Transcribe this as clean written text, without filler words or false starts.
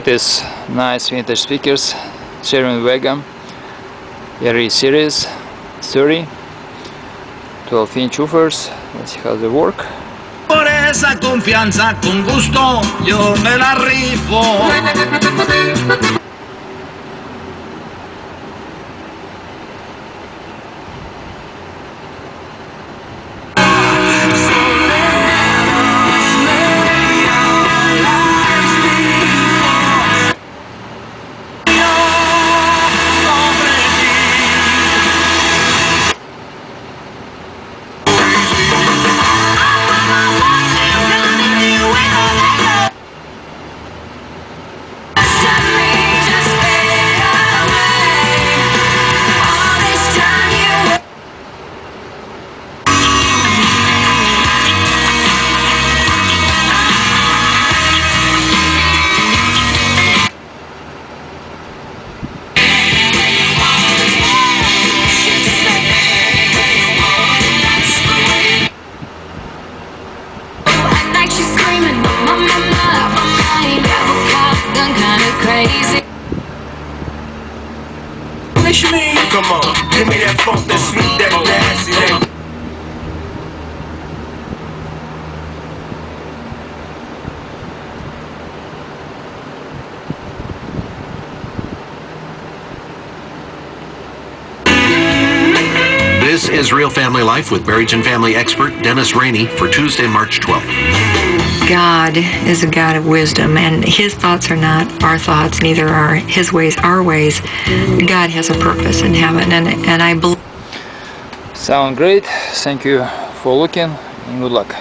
these nice vintage speakers, Cerwin Vega RE series 30 12-inch woofers. Let's see how they work. Por esa confianza, con gusto, yo me la rifo. Come on, give me that funk, that sweet, that nasty, that. This is Real Family Life with marriage and family expert Dennis Rainey for Tuesday, March 12th. God is a God of wisdom, and His thoughts are not our thoughts, neither are His ways our ways. God has a purpose in heaven, and I believe. Sound great. Thank you for looking, and good luck.